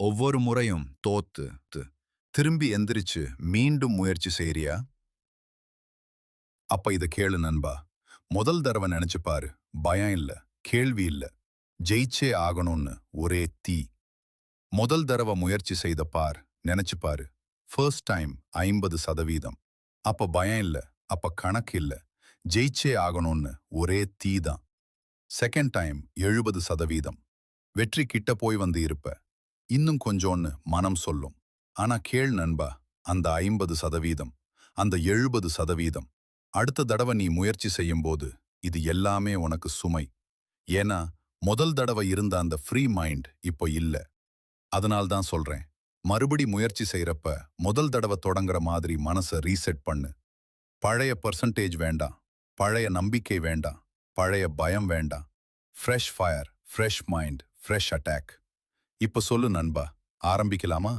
ஒவ்வொரு முறையும் திரும்பி எந்திரிச்சு மீண்டும் முயற்சி செய்றியா? அப்ப இத கேளு நண்பா. முதல் தடவ நெனச்சு பாரு. பயம் இல்ல, கேள்வி இல்ல. ஜெயிச்சே ஆகணும்னு ஒரே தீ. முதல் தடவ முயற்சி செய்த பார், நெனச்சு பாரு. First time 50%. அப்ப பயம் இல்ல, அப்ப கணக்கு இல்ல. ஜெயிச்சே ஆகணும்னு ஒரே தீ தான். Second time 70%. வெற்றி கிட்ட போய் வந்து இருப்ப. இன்னும் கொஞ்சோன்னு மனம் சொல்லும். ஆனா கேள் நண்பா, அந்த 50%, அந்த 70%, அடுத்த தடவ நீ முயற்சி செய்யும்போது இது எல்லாமே உனக்கு சுமை. ஏன்னா முதல் தடவ இருந்த அந்த ஃப்ரீ மைண்ட் இப்போ இல்ல. அதனால தான் சொல்றேன், மறுபடி முயற்சி செய்யறப்ப முதல் தடவ தொடங்குற மாதிரி மனச ரீசெட் பண்ணு. பழைய பெர்சன்டேஜ் வேண்டாம், பழைய நம்பிக்கை வேண்டாம், பழைய பயம் வேண்டாம். Fresh fire, fresh mind, fresh attack. இப்ப சொல்லு நண்பா, ஆரம்பிக்கலாமா?